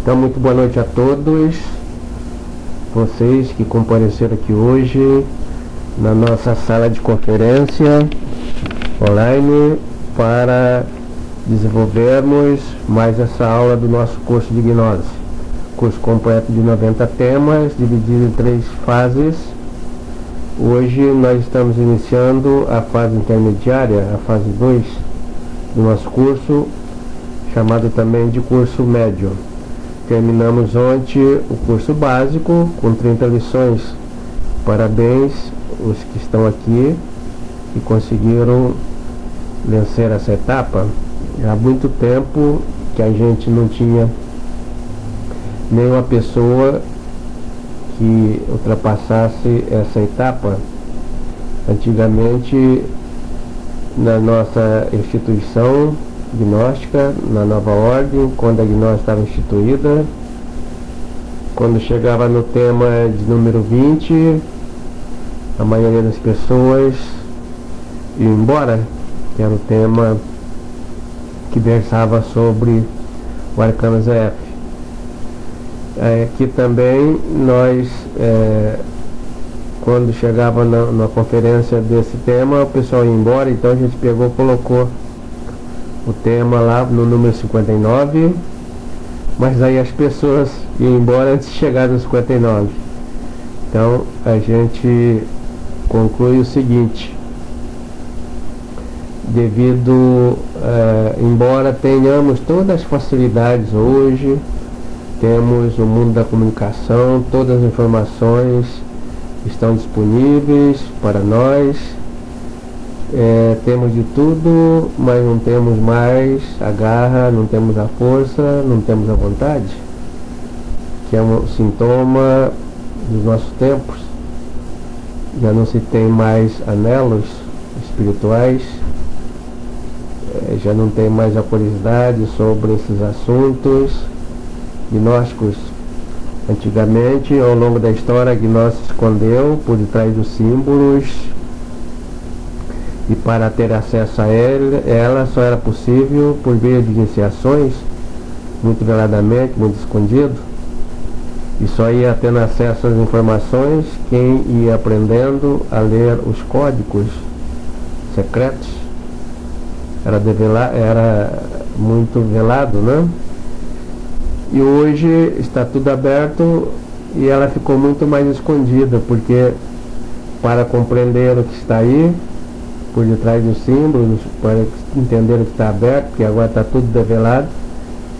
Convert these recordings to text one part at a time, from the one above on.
Então, muito boa noite a todos vocês que compareceram aqui hoje na nossa sala de conferência online para desenvolvermos mais essa aula do nosso curso de gnose. Curso completo de 90 temas, dividido em 3 fases. Hoje nós estamos iniciando a fase intermediária, a fase 2 do nosso curso, chamado também de curso médio. Terminamos ontem o curso básico com 30 lições. Parabéns os que estão aqui e conseguiram vencer essa etapa. Há muito tempo que a gente não tinha nenhuma pessoa que ultrapassasse essa etapa. Antigamente, na nossa instituição gnóstica, na nova ordem, quando a gnose estava instituída, quando chegava no tema de número 20, a maioria das pessoas ia embora, que era o tema que versava sobre o arcano ZF. Aqui também nós, quando chegava na conferência desse tema, o pessoal ia embora, então a gente pegou e colocou o tema lá no número 59, mas aí as pessoas iam embora antes de chegar no 59. Então a gente conclui o seguinte: embora tenhamos todas as facilidades hoje, temos o mundo da comunicação, todas as informações estão disponíveis para nós, temos de tudo, mas não temos mais a garra, não temos a força, não temos a vontade, que é um sintoma dos nossos tempos. Já não se tem mais anelos espirituais, já não tem mais a curiosidade sobre esses assuntos gnósticos. Antigamente, ao longo da história, a gnose se escondeu por detrás dos símbolos, e para ter acesso a ela só era possível por meio de iniciações, muito veladamente, muito escondido, e só ia tendo acesso às informações quem ia aprendendo a ler os códigos secretos. Era muito velado, né? E hoje está tudo aberto e ela ficou muito mais escondida, porque para compreender o que está aí por detrás dos símbolos, para entender o que está aberto, porque agora está tudo develado,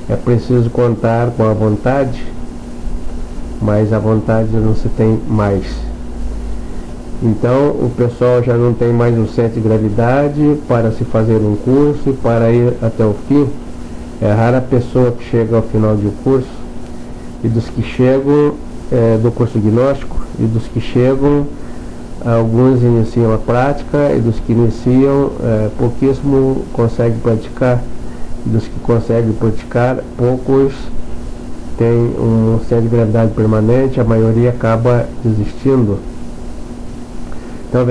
é preciso contar com a vontade, mas a vontade não se tem mais. Então o pessoal já não tem mais um senso de gravidade para se fazer um curso e para ir até o fim. É rara a pessoa que chega ao final de um curso, e dos que chegam do curso gnóstico, e dos que chegam, alguns iniciam a prática, e dos que iniciam, pouquíssimo conseguem praticar, e dos que conseguem praticar, poucos têm um senso de gravidade permanente, a maioria acaba desistindo. Então,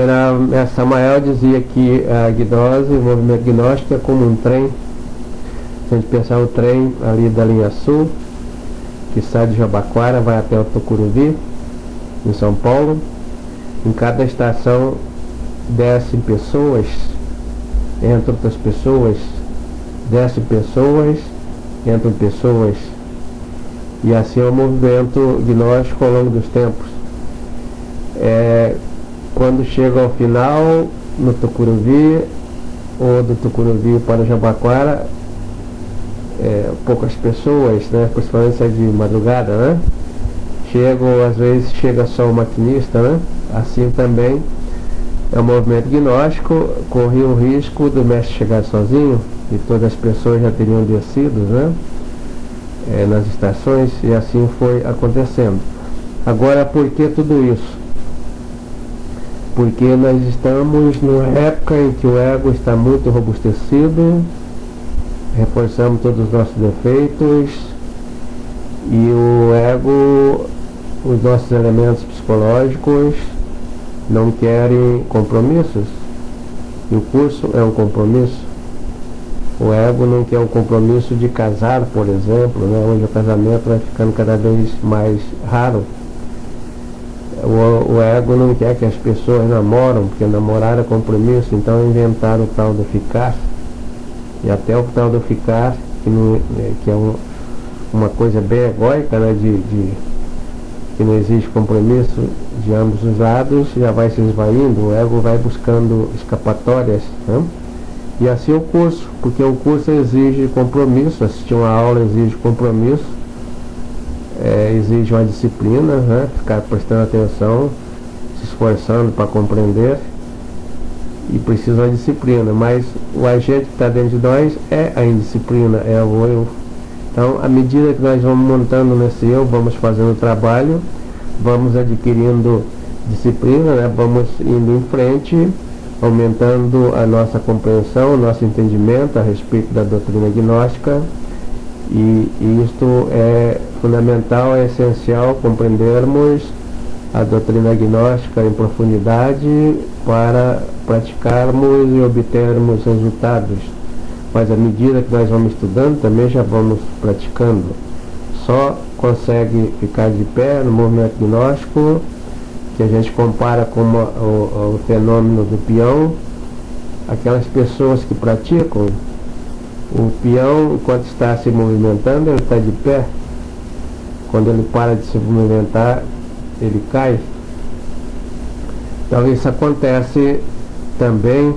Samael dizia que a gnose, o movimento gnóstico, é como um trem. Se a gente pensar o trem ali da linha sul, que sai de Jabaquara, vai até o Tucuruvi, em São Paulo, em cada estação descem pessoas, entram outras pessoas, descem pessoas, entram pessoas, e assim é o movimento gnóstico ao longo dos tempos. Quando chega ao final, no Tucuruvi, ou do Tucuruvi para Jabaquara, poucas pessoas, né, principalmente sai de madrugada, né, às vezes chega só o maquinista, né. Assim também é o movimento gnóstico. Corria o risco do mestre chegar sozinho e todas as pessoas já teriam descido, né, nas estações, e assim foi acontecendo. Agora, por que tudo isso? Porque nós estamos numa época em que o ego está muito robustecido, reforçamos todos os nossos defeitos, e o ego, os nossos elementos psicológicos, não querem compromissos, e o curso é um compromisso. O ego não quer o compromisso de casar, por exemplo, né? Hoje o casamento vai ficando cada vez mais raro. O ego não quer que as pessoas namoram, porque namorar é compromisso, então inventaram o tal do ficar. E até o tal do ficar, que é uma coisa bem egóica, né? Que não existe compromisso de ambos os lados, já vai se esvaindo, o ego vai buscando escapatórias, né? E assim o curso, porque o curso exige compromisso, assistir uma aula exige compromisso, exige uma disciplina, né? Ficar prestando atenção, se esforçando para compreender, e precisa de uma disciplina, mas o agente que está dentro de nós é a indisciplina, é o eu. Então, à medida que nós vamos montando nesse eu, vamos fazendo o trabalho, vamos adquirindo disciplina, né? Vamos indo em frente, aumentando a nossa compreensão, o nosso entendimento a respeito da doutrina gnóstica, e isto é fundamental, é essencial compreendermos a doutrina gnóstica em profundidade para praticarmos e obtermos resultados. Mas à medida que nós vamos estudando, também já vamos praticando. Só consegue ficar de pé no movimento gnóstico, que a gente compara com o fenômeno do peão, aquelas pessoas que praticam. O peão, enquanto está se movimentando, ele está de pé. Quando ele para de se movimentar, ele cai. Então isso acontece também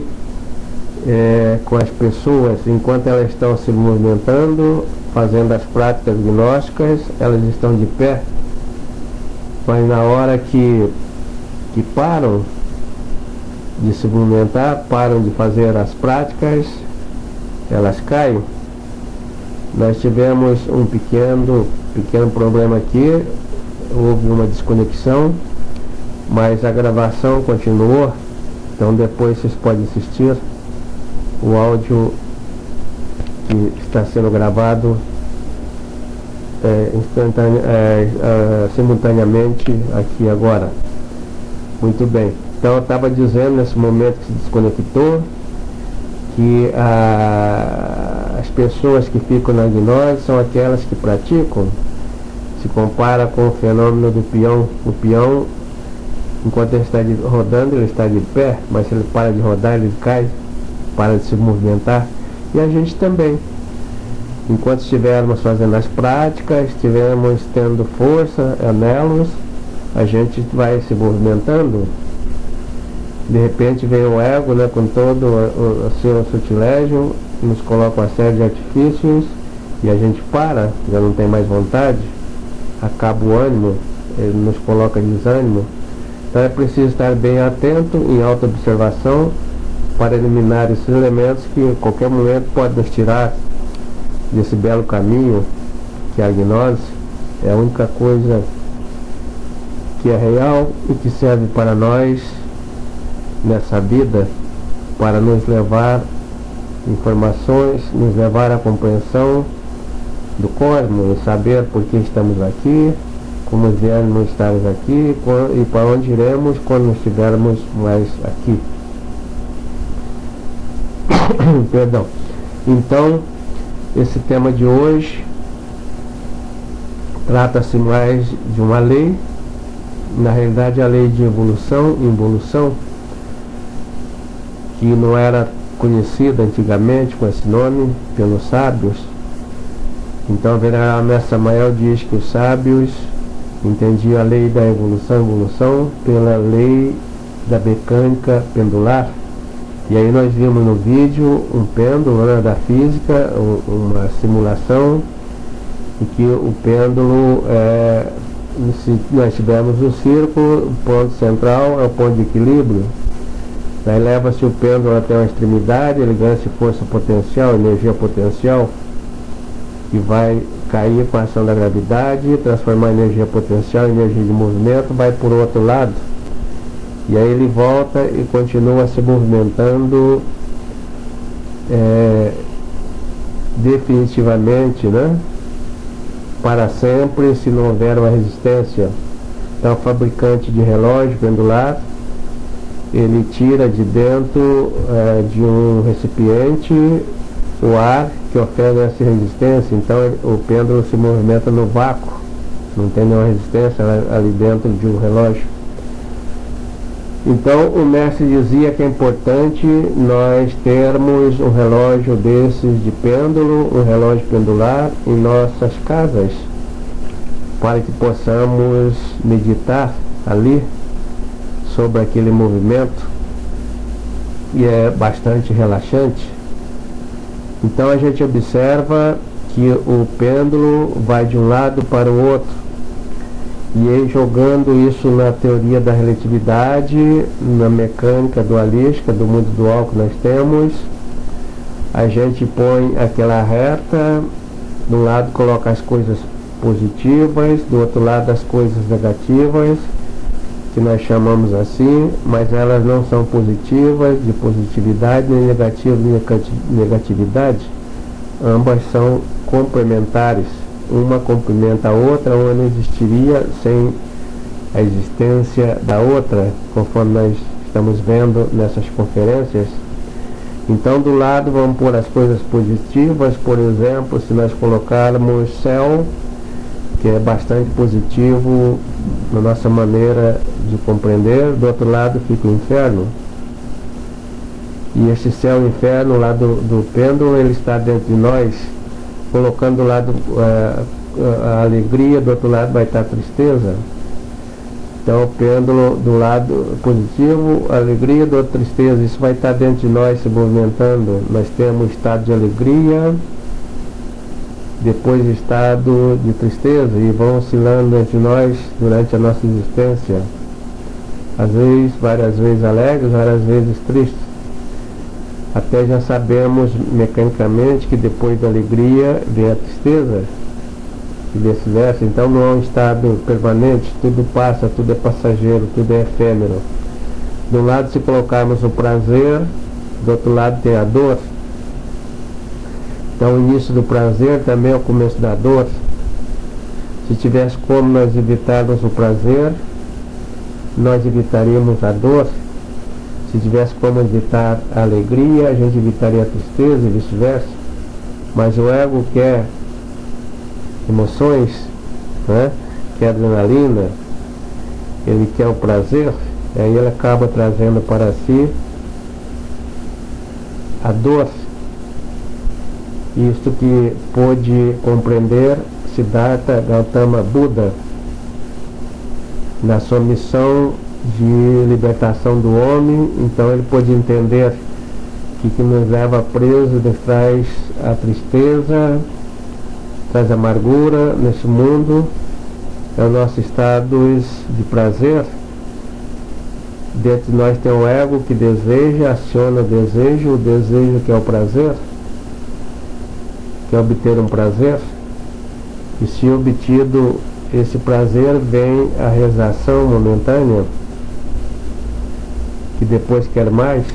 com as pessoas. Enquanto elas estão se movimentando, fazendo as práticas gnósticas, elas estão de pé. Mas na hora que param de se movimentar, param de fazer as práticas, elas caem. Nós tivemos um pequeno problema aqui, houve uma desconexão, mas a gravação continuou, então depois vocês podem assistir o áudio que está sendo gravado simultaneamente aqui agora. Muito bem, então eu estava dizendo nesse momento que se desconectou que as pessoas que ficam na gnose são aquelas que praticam. Se compara com o fenômeno do peão. O peão, enquanto ele está rodando, ele está de pé, mas se ele para de rodar, ele cai, para de se movimentar. E a gente também, enquanto estivermos fazendo as práticas, estivermos tendo força nelas, a gente vai se movimentando. De repente vem o ego, né, com todo o seu sortilégio, nos coloca uma série de artifícios e a gente para, já não tem mais vontade, acaba o ânimo, ele nos coloca desânimo. Então é preciso estar bem atento, em auto-observação, para eliminar esses elementos que em qualquer momento podem nos tirar desse belo caminho que é a gnose. É a única coisa que é real e que serve para nós nessa vida, para nos levar informações, nos levar à compreensão do cosmos, saber por que estamos aqui, como viemos estarmos aqui e para onde iremos quando não estivermos mais aqui. Perdão. Então, esse tema de hoje trata-se mais de uma lei, na realidade a lei de evolução e involução, que não era conhecida antigamente com esse nome pelos sábios. Então a Venerável Mestre Samael diz que os sábios entendiam a lei da evolução e involução pela lei da mecânica pendular. E aí nós vimos no vídeo um pêndulo, né, da física, uma simulação em que o pêndulo, se nós tivermos um círculo, o ponto central é o ponto de equilíbrio. Daí leva-se o pêndulo até uma extremidade, ele ganha-se força potencial, energia potencial, que vai cair com a ação da gravidade, transformar a energia potencial em energia de movimento, vai por outro lado. E aí ele volta e continua se movimentando definitivamente, né? Para sempre, se não houver uma resistência. Então o fabricante de relógio pendular, ele tira de dentro de um recipiente o ar que oferece essa resistência, então o pêndulo se movimenta no vácuo, não tem nenhuma resistência ali dentro de um relógio. Então o mestre dizia que é importante nós termos um relógio desses de pêndulo, um relógio pendular em nossas casas, para que possamos meditar ali sobre aquele movimento, e é bastante relaxante. Então a gente observa que o pêndulo vai de um lado para o outro, e aí, jogando isso na teoria da relatividade, na mecânica dualística do mundo dual que nós temos, a gente põe aquela reta, de um lado coloca as coisas positivas, do outro lado as coisas negativas, que nós chamamos assim, mas elas não são positivas de positividade, nem negativas de negatividade. Ambas são complementares, uma complementa a outra, uma não existiria sem a existência da outra, conforme nós estamos vendo nessas conferências. Então, do lado vamos pôr as coisas positivas, por exemplo, se nós colocarmos céu, que é bastante positivo na nossa maneira de compreender, do outro lado fica o inferno. E esse céu e inferno, lá do pêndulo, ele está dentro de nós, colocando do lado a alegria, do outro lado vai estar a tristeza. Então o pêndulo do lado positivo, a alegria, do outro tristeza, isso vai estar dentro de nós se movimentando. Nós temos estado de alegria, depois estado de tristeza, e vão oscilando entre nós durante a nossa existência, às vezes, várias vezes alegres, várias vezes tristes. Até já sabemos mecanicamente que depois da alegria vem a tristeza, e vice-versa. Então não é um estado permanente, tudo passa, tudo é passageiro, tudo é efêmero. De um lado, se colocarmos o prazer, do outro lado tem a dor. Então o início do prazer também é o começo da dor. Se tivesse como nós evitarmos o prazer, nós evitaríamos a dor. Se tivesse como evitar a alegria, a gente evitaria a tristeza e vice-versa. Mas o ego quer emoções, né? Quer adrenalina, ele quer o prazer, e aí ele acaba trazendo para si a dor. Isto que pôde compreender Siddhartha Gautama Buda na sua missão de libertação do homem. Então ele pôde entender que nos leva preso, nos traz a tristeza, traz amargura nesse mundo, é o nosso estado de prazer. Dentro de nós tem o ego que deseja, aciona o desejo que é o prazer, quer obter um prazer, e se obtido esse prazer, vem a realização momentânea, que depois quer mais,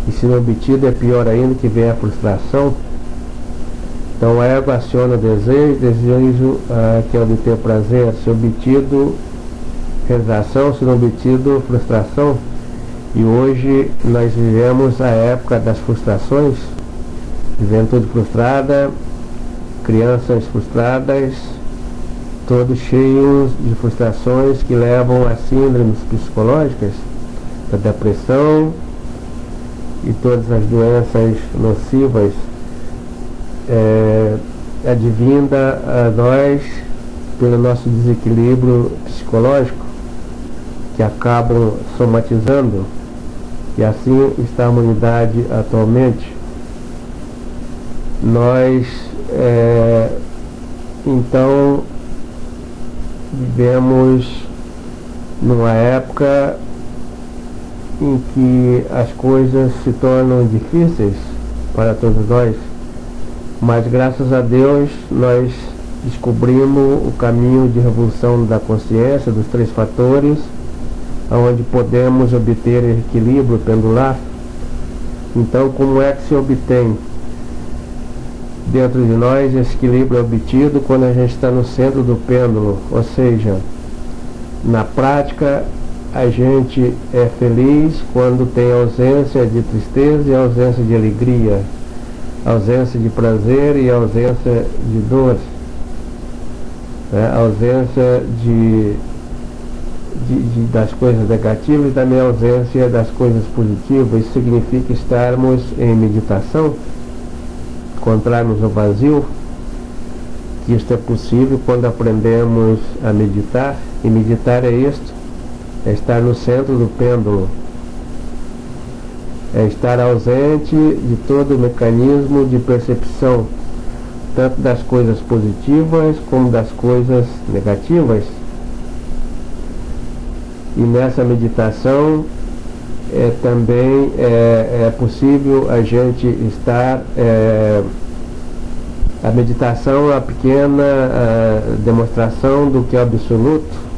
e se não obtido é pior ainda, que vem a frustração. Então o ego aciona o desejo quer obter prazer, se obtido realização, se não obtido frustração. E hoje nós vivemos a época das frustrações, juventude frustrada, crianças frustradas, todos cheios de frustrações que levam a síndromes psicológicas, a depressão e todas as doenças nocivas, advinda a nós pelo nosso desequilíbrio psicológico, que acabam somatizando, e assim está a humanidade atualmente. Nós então vivemos numa época em que as coisas se tornam difíceis para todos nós, mas graças a Deus nós descobrimos o caminho de revolução da consciência, dos 3 fatores, onde podemos obter equilíbrio pendular. Então, como é que se obtém? Dentro de nós, esse equilíbrio é obtido quando a gente está no centro do pêndulo, ou seja, na prática, a gente é feliz quando tem ausência de tristeza e ausência de alegria, ausência de prazer e ausência de dor, né? Ausência das coisas negativas e também ausência das coisas positivas. Isso significa estarmos em meditação, encontrarmos o vazio, que isto é possível quando aprendemos a meditar. E meditar é isto, é estar no centro do pêndulo, é estar ausente de todo o mecanismo de percepção, tanto das coisas positivas como das coisas negativas. E nessa meditação também é possível a gente estar... a meditação é uma pequena demonstração do que é o absoluto.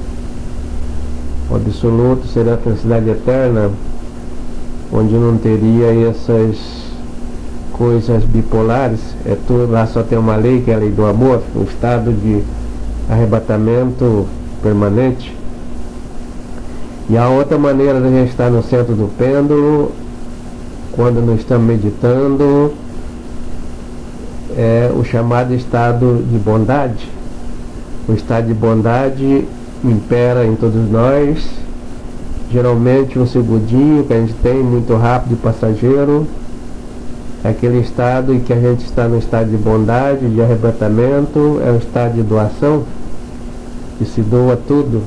O absoluto seria a felicidade eterna, onde não teria essas coisas bipolares. Tudo, lá só tem uma lei, que é a lei do amor, um estado de arrebatamento permanente. E a outra maneira de a gente estar no centro do pêndulo, quando não estamos meditando, é o chamado estado de bondade. O estado de bondade impera em todos nós, geralmente um segundinho que a gente tem, muito rápido e passageiro. É aquele estado em que a gente está no estado de bondade, de arrebatamento, é o estado de doação, que se doa tudo.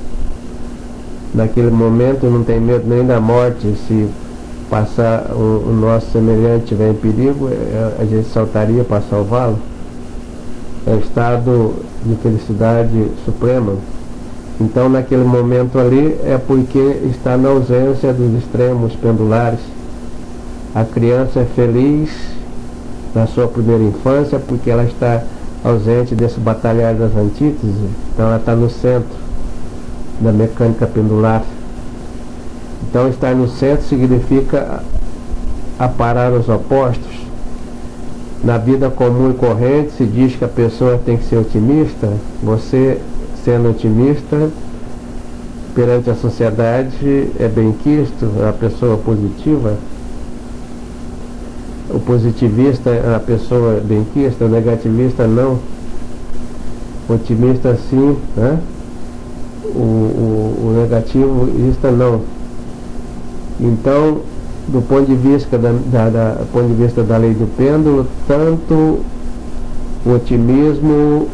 Naquele momento não tem medo nem da morte. Se passar o nosso semelhante estiver em perigo, a gente saltaria para salvá-lo. É o estado de felicidade suprema. Então naquele momento ali é porque está na ausência dos extremos pendulares. A criança é feliz na sua primeira infância porque ela está ausente desse batalhar das antíteses. Então ela está no centro da mecânica pendular. Então estar no centro significa aparar os opostos. Na vida comum e corrente se diz que a pessoa tem que ser otimista. Você, sendo otimista perante a sociedade, é bem quisto, é a pessoa positiva. O positivista é a pessoa bem quista, o negativista não. O otimista sim, né? O negativista não. Então, do ponto de vista ponto de vista da lei do pêndulo, tanto o otimismo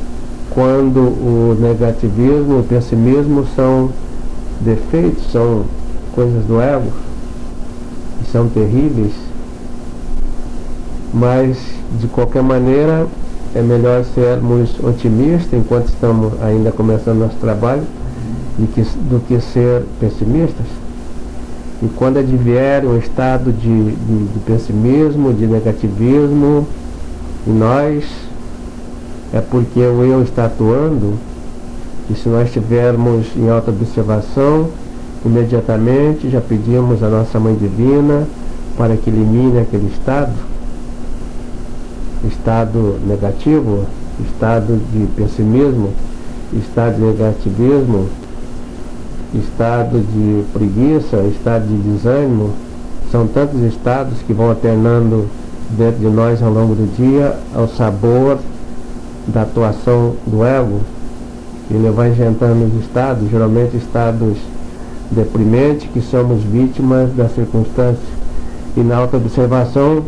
quanto o negativismo, o pessimismo são defeitos, são coisas do ego, que são terríveis. Mas, de qualquer maneira, é melhor sermos otimistas enquanto estamos ainda começando nosso trabalho do que ser pessimistas. E quando advier um estado de pessimismo, de negativismo em nós, é porque o eu está atuando. E se nós estivermos em auto-observação, imediatamente já pedimos a nossa Mãe Divina para que elimine aquele estado negativo, estado de pessimismo, estado de negativismo, estado de preguiça, estado de desânimo. São tantos estados que vão alternando dentro de nós ao longo do dia ao sabor da atuação do ego. Ele vai inventando os estados, geralmente estados deprimentes, que somos vítimas das circunstâncias. E na auto-observação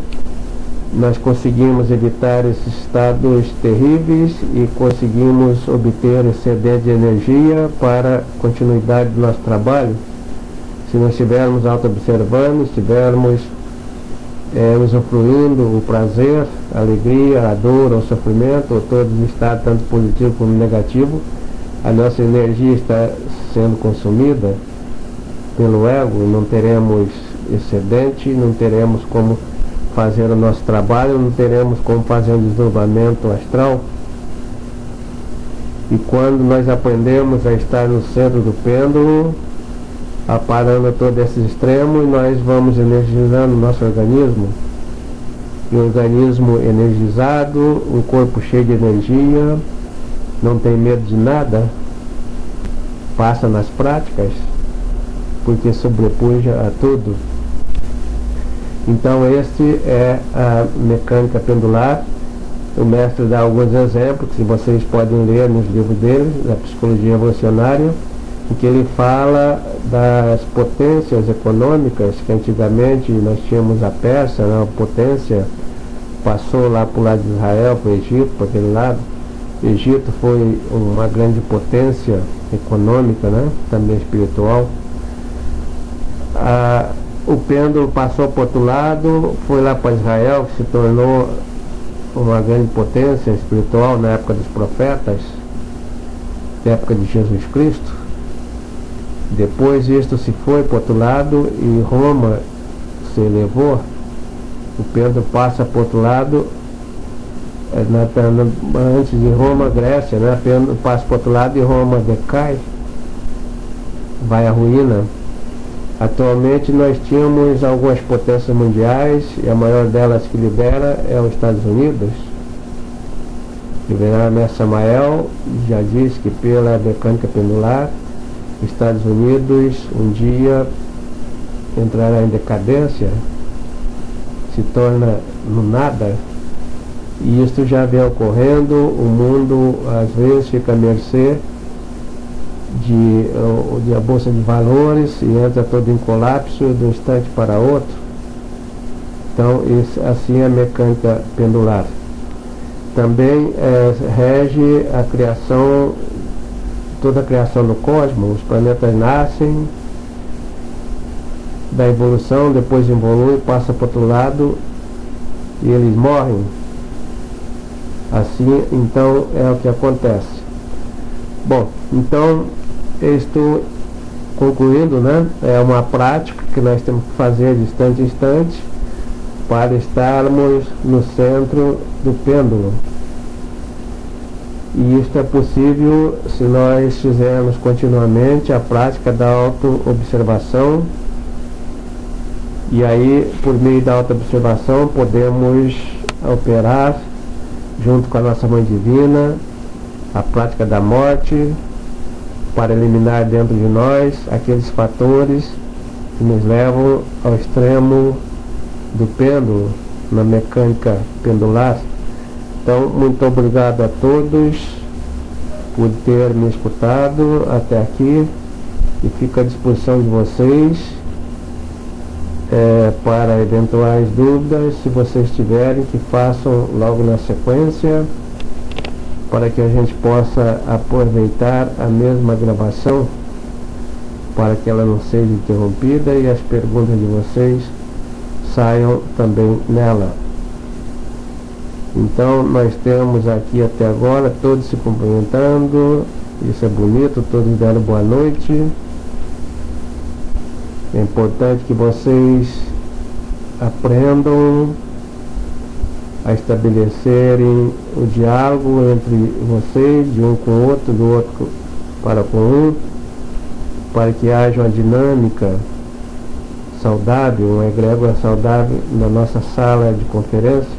nós conseguimos evitar esses estados terríveis e conseguimos obter excedente de energia para a continuidade do nosso trabalho. Se nós estivermos auto-observando, estivermos usufruindo o prazer, a alegria, a dor, o sofrimento, ou todos os estados, tanto positivo como negativo, a nossa energia está sendo consumida pelo ego, não teremos excedente, não teremos como fazer o nosso trabalho, não teremos como fazer um desdobramento astral. E quando nós aprendemos a estar no centro do pêndulo, aparando todos esses extremos, nós vamos energizando o nosso organismo. E o organismo energizado, um corpo cheio de energia, não tem medo de nada, passa nas práticas, porque sobrepuja a tudo. Então esse é a mecânica pendular. O mestre dá alguns exemplos que vocês podem ler nos livros dele, da Psicologia Evolucionária, em que ele fala das potências econômicas, que antigamente nós tínhamos a Pérsia, né, a potência passou lá para o lado de Israel, para o Egito, para aquele lado. O Egito foi uma grande potência econômica, né, também espiritual. O pêndulo passou para o outro lado, foi lá para Israel, que se tornou uma grande potência espiritual na época dos profetas, na época de Jesus Cristo. Depois isto se foi para o outro lado e Roma se elevou. O pêndulo passa para o outro lado, antes de Roma, Grécia, né? O pêndulo passa para o outro lado e Roma decai, vai à ruína. Atualmente nós tínhamos algumas potências mundiais e a maior delas que lidera é os Estados Unidos. O venerável Mestre Samael já disse que pela mecânica pendular, os Estados Unidos um dia entrará em decadência, se torna no nada, e isso já vem ocorrendo. O mundo às vezes fica à mercê de a Bolsa de Valores e entra todo em colapso de um instante para outro. Então assim é a mecânica pendular. Também rege a criação, toda a criação do cosmos. Os planetas nascem da evolução, depois evolui, passa para o outro lado e eles morrem. Assim, então, é o que acontece. Bom, então eu estou concluindo, né? É uma prática que nós temos que fazer de instante em instante para estarmos no centro do pêndulo. E isto é possível se nós fizermos continuamente a prática da auto-observação. E aí, por meio da auto-observação, podemos operar junto com a nossa Mãe Divina a prática da morte, para eliminar dentro de nós aqueles fatores que nos levam ao extremo do pêndulo, na mecânica pendular. Então, muito obrigado a todos por ter me escutado até aqui, e fico à disposição de vocês para eventuais dúvidas, se vocês tiverem, que façam logo na sequência, para que a gente possa aproveitar a mesma gravação, para que ela não seja interrompida e as perguntas de vocês saiam também nela. Então nós temos aqui até agora todos se cumprimentando, isso é bonito, todos deram boa noite. É importante que vocês aprendam a estabelecerem o diálogo entre vocês, de um com o outro, do outro para com um, para que haja uma dinâmica saudável, uma egrégora saudável na nossa sala de conferência,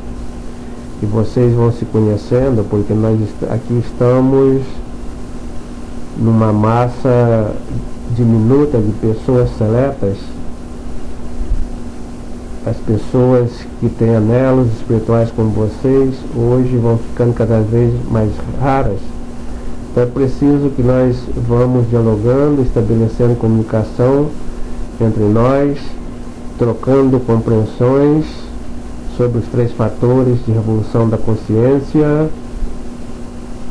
e vocês vão se conhecendo, porque nós aqui estamos numa massa diminuta de pessoas seletas. As pessoas que têm anelos espirituais como vocês hoje vão ficando cada vez mais raras. Então é preciso que nós vamos dialogando, estabelecendo comunicação entre nós, trocando compreensões sobre os 3 fatores de revolução da consciência,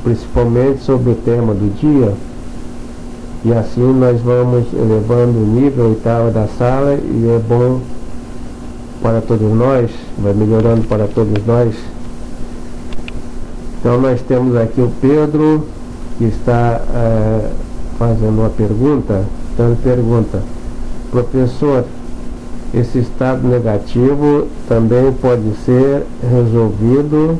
principalmente sobre o tema do dia. E assim nós vamos elevando o nível e tal da sala, e é bom para todos nós, vai melhorando para todos nós. Então nós temos aqui o Pedro, que está fazendo uma pergunta. Então ele pergunta: professor, esse estado negativo também pode ser resolvido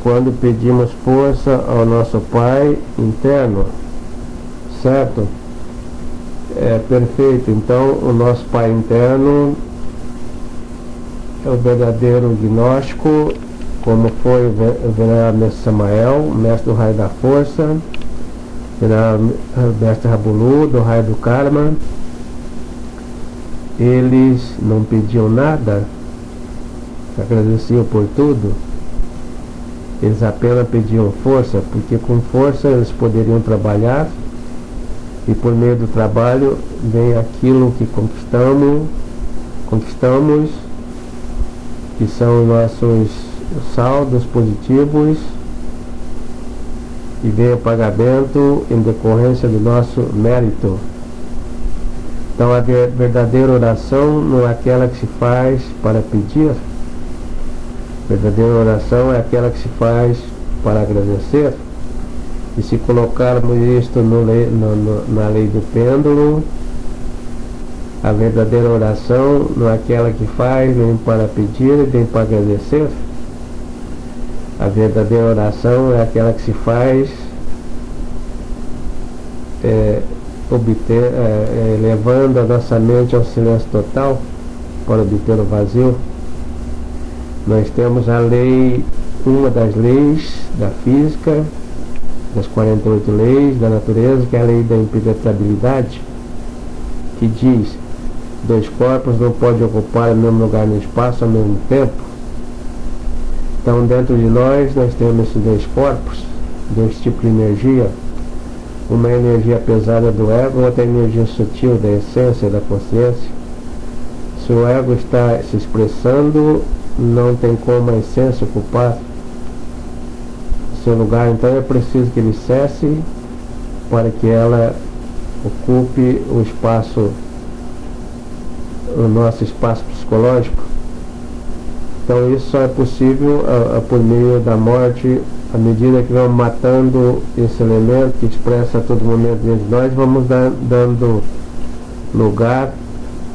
quando pedimos força ao nosso Pai interno, certo? Perfeito. Então o nosso Pai interno é o verdadeiro gnóstico, como foi o venerável Mestre Samael, mestre do raio da força, o venerável Mestre Rabulu, do raio do karma. eles não pediam nada, agradeciam por tudo, eles apenas pediam força, porque com força eles poderiam trabalhar, e por meio do trabalho vem aquilo que conquistamos, que são nossos saldos positivos, e vem o pagamento em decorrência do nosso mérito. Então a verdadeira oração não é aquela que se faz para pedir. A verdadeira oração é aquela que se faz para agradecer. E se colocarmos isto na lei do pêndulo, a verdadeira oração não é aquela que faz nem para pedir nem para agradecer. A verdadeira oração é aquela que se faz levando a nossa mente ao silêncio total para obter o vazio. Nós temos a lei, uma das leis da física, das 48 leis da natureza, que é a lei da impenetrabilidade, que diz: dois corpos não podem ocupar o mesmo lugar no espaço ao mesmo tempo. Então dentro de nós temos esses dois corpos, dois tipos de energia. Uma é a energia pesada do ego, outra é a energia sutil da essência, da consciência. Se o ego está se expressando, não tem como a essência ocupar seu lugar, então é preciso que ele cesse para que ela ocupe o espaço, o nosso espaço psicológico. Então isso só é possível por meio da morte. À medida que vamos matando esse elemento que expressa a todo momento dentro de nós, vamos dando lugar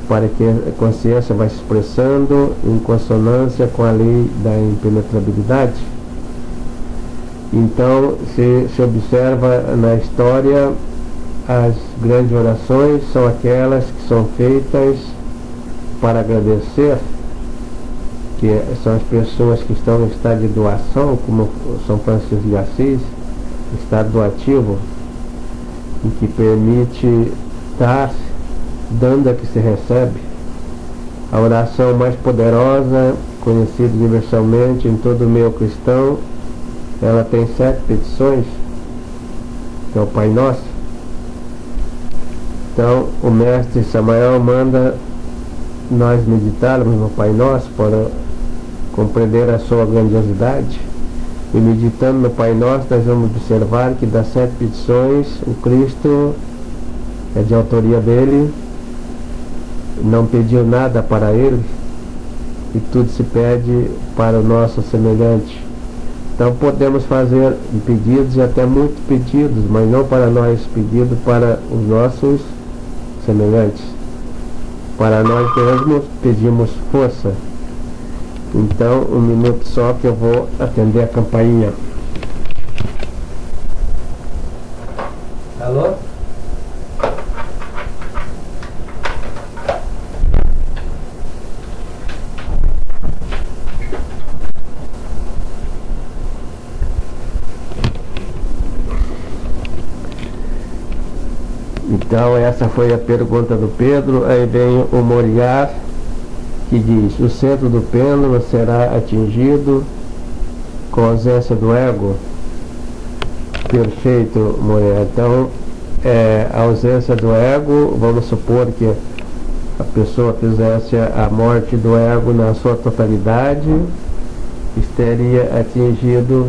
para que a consciência vai se expressando em consonância com a lei da impenetrabilidade. Então se observa na história, as grandes orações são aquelas que são feitas para agradecer, que são as pessoas que estão no estado de doação, como São Francisco de Assis, estado doativo, em que permite dar, dando a que se recebe. A oração mais poderosa, conhecida universalmente em todo o meio cristão, ela tem 7 petições, que é o Pai Nosso. Então o mestre Samael manda nós meditarmos no Pai Nosso para compreender a sua grandiosidade. E meditando no Pai Nosso, nós vamos observar que das 7 petições, o Cristo é de autoria dele, não pediu nada para ele, e tudo se pede para o nosso semelhante. Então podemos fazer pedidos, e até muitos pedidos, mas não para nós, pedido para os nossos semelhantes. Para nós mesmos pedimos força. Então, um minuto só que eu vou atender a campainha. Alô? Então essa foi a pergunta do Pedro. Aí vem o Moriá, que diz: o centro do pêndulo será atingido com a ausência do ego? Perfeito, Moriá. Então a ausência do ego, vamos supor que a pessoa fizesse a morte do ego na sua totalidade, teria atingido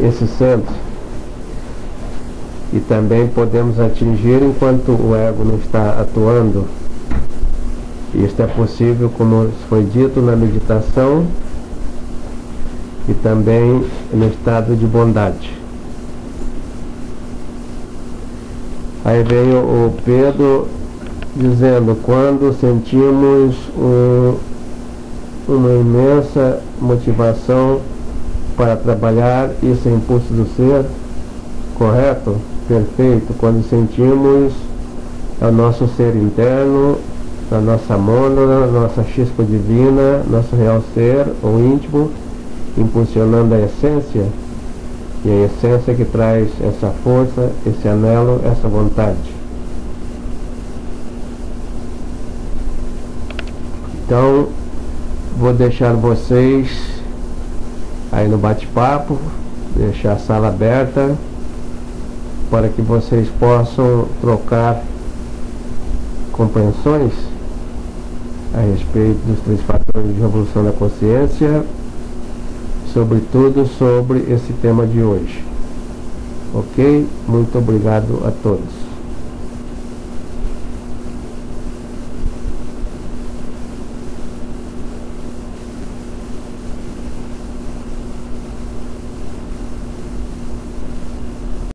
esse centro. E também podemos atingir enquanto o ego não está atuando. Isto é possível, como foi dito, na meditação e também no estado de bondade. Aí veio o Pedro dizendo: quando sentimos uma imensa motivação para trabalhar, isso é impulso do ser, correto? Perfeito. Quando sentimos o nosso ser interno, a nossa mônada, nossa chispa divina, nosso real ser, ou íntimo, impulsionando a essência, e a essência que traz essa força, esse anelo, essa vontade. Então, vou deixar vocês aí no bate-papo, deixar a sala aberta para que vocês possam trocar compreensões a respeito dos 3 fatores de revolução da consciência, sobretudo sobre esse tema de hoje. Ok? Muito obrigado a todos.